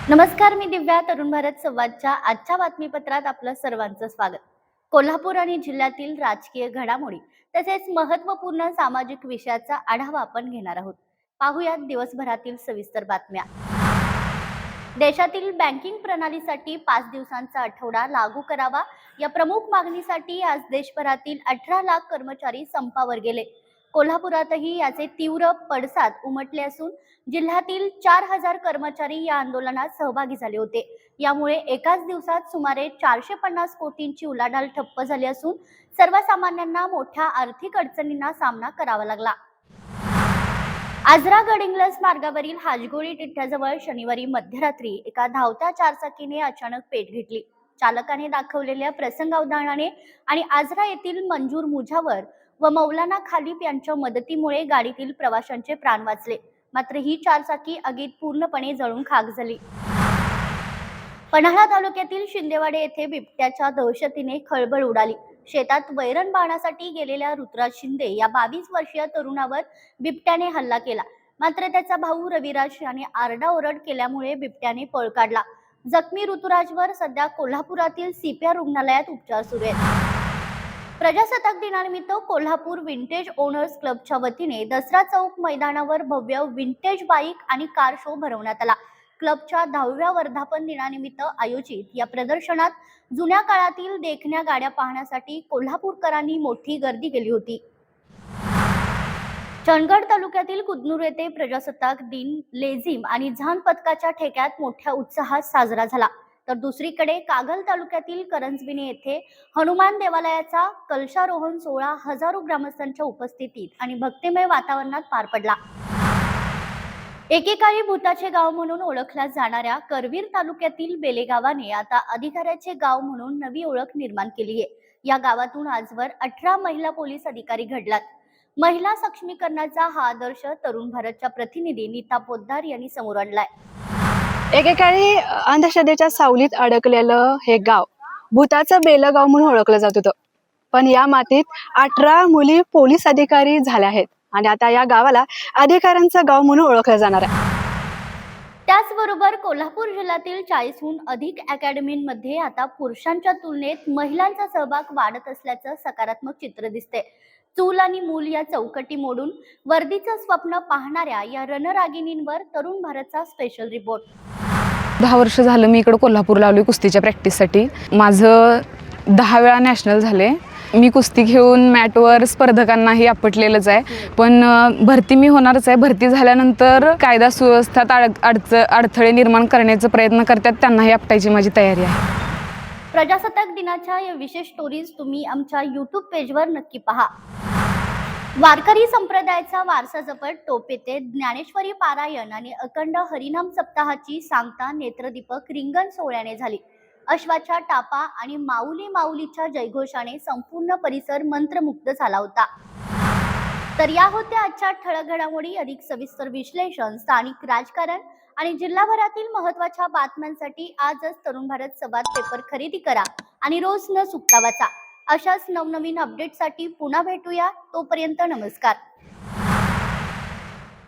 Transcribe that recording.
नमस्कार, मी दिव्या. तरुण भारत संवादच्या आजच्या बातमीपत्रात आपलं सर्वांचं स्वागत. कोल्हापूर आणि जिल्ह्यातील राजकीय घडामोडी तसेच महत्त्वपूर्ण सामाजिक विषयाचा आढावा आपण घेणार आहोत. पाहुयात दिवसभरातील सविस्तर बातम्या. देशातील बँकिंग प्रणालीसाठी 5 दिवसांचा आठवडा लागू करावा या प्रमुख मागणीसाठी आज देशभरातील 18 लाख कर्मचारी संपावर गेले. कोल्हापुरातही याचे तीव्र पडसाद उमटले असून जिल्ह्यातील 4,000 कर्मचारी या आंदोलनात सहभागी झाले होते. यामुळे एकाच दिवसात सुमारे 450 कोटींची उलाढाल ठप्प झाली असून सर्वसामान्यांना मोठ्या आर्थिक अडचणींना सामना करावा लागला. आजरा गडिंग्लज मार्गावरील हाजगोळी टिट्ट्याजवळ शनिवारी मध्यरात्री एका धावत्या चारचाकीने अचानक पेट घेतली. चालकाने दाखवलेल्या प्रसंगावधानाने आणि आजरा येथील मंजूर मुजावर व मौलाना खालिफ यांच्या मदतीमुळे गाडीतील प्रवाशांचे प्राण वाचले. मात्र ही चारचाकी आगीत पूर्णपणे जळून खाक झाली. पन्हाळा तालुक्यातील शिंदेवाडे येथे बिबट्याच्या दहशतीने खळबळ उडाली. शेतात वैरण बाळण्यासाठी गेलेल्या ऋतुराज शिंदे या 22 वर्षीय तरुणावर बिबट्याने हल्ला केला. मात्र त्याचा भाऊ रविराज याने आरडाओरड केल्यामुळे बिबट्याने पळ काढला. जखमी ऋतुराजवर सध्या कोल्हापुरातील सीपीआर रुग्णालयात उपचार सुरू आहेत. प्रजासत्ताक दिनानिमित्त कोल्हापूर विंटेज ओनर्स क्लबच्या वतीने दसरा चौक मैदानावर भव्य विंटेज बाईक आणि कार शो भरवण्यात आला. क्लबच्या 10व्या वर्धापन दिनानिमित्त आयोजित या प्रदर्शनात जुन्या काळातील देखण्या गाड्या पाहण्यासाठी कोल्हापूरकरांनी मोठी गर्दी केली होती. चंदगड तालुक्यातील कुदनूर येथे प्रजासत्ताक दिन लेझिम आणि झांज पथकाच्या ठेक्यात मोठ्या उत्साहात साजरा झाला. तर दुसरीकडे कागल तालुक्यातील करंजविने येथे हनुमान देवालयाचा कलशारोहण सोहळा हजारो ग्रामस्थांच्या उपस्थितीत आणि भक्तिमय वातावरणात पार पडला. एकेकाळी भूताचे गाव म्हणून ओळखल्या जाणाऱ्या करवीर तालुक्यातील बेले गावाने आता अधिकाऱ्याचे गाव म्हणून नवी ओळख निर्माण केली आहे. या गावातून आजवर 18 महिला पोलीस अधिकारी घडलात. महिला सक्षमीकरणाचा हा आदर्श तरुण भारतच्या प्रतिनिधी नीता पोद्दार यांनी समोर आणलाय. एकेकाळी अंधश्रद्धेच्या सावलीत अडकलेलं हे गाव भूताचं बेलगाव म्हणून ओळखलं जात होतं. पण या मातीत 18 मुली पोलीस अधिकारी झाल्या आहेत आणि आता या गावाला अधिकाऱ्यांचं गाव म्हणून ओळखलं जाणार आहे. त्याचबरोबर कोल्हापूर जिल्ह्यातील 40हून अधिक अकॅडमींमध्ये आता पुरुषांच्या तुलनेत महिलांचा सहभाग वाढत असल्याचं सकारात्मक चित्र दिसते. चूल आणि मूल या चौकटी मोडून वर्दीचं स्वप्न पाहणाऱ्या या रणरागिणींवर तरुण भारतचा स्पेशल रिपोर्ट. 10 वर्ष झालं मी इकडे कोल्हापूरला आलोय कुस्तीच्या प्रॅक्टिससाठी. माझं 10 वेळा नॅशनल झाले. मी कुस्ती घेऊन मॅटवर स्पर्धकांनाही आपटलेलंच आहे. पण भरती मी होणारच आहे. भरती झाल्यानंतर कायदा सुव्यवस्थेत अडथळे निर्माण करण्याचा प्रयत्न करतात, त्यांनाही आपटायची माझी तयारी आहे. प्रजासत्ताक दिनाच्या या विशेष स्टोरीज तुम्ही आमच्या YouTube पेजवर नक्की पहा. वारकरी संप्रदायाचा वारसा जपत टोप येथे ज्ञानेश्वरी पारायण आणि अखंड हरिनाम सप्ताहाची सांगता नेत्रदीपक रिंगण सोहळ्याने झाली. अश्वाच्या टापा आणि माऊली माऊलीच्या जयघोषाने संपूर्ण परिसर मंत्रमुग्ध झाला होता. तर या होत्या आजच्या ठळक घडामोडी. अधिक सविस्तर विश्लेषण, स्थानिक राजकारण आणि जिल्हाभरातील महत्त्वाच्या बातम्यांसाठी आजच तरुण भारत संवाद पेपर खरेदी करा आणि रोज न चुकता वाचा. अशाच नवनवीन अपडेटसाठी पुन्हा भेटूया. तोपर्यंत नमस्कार.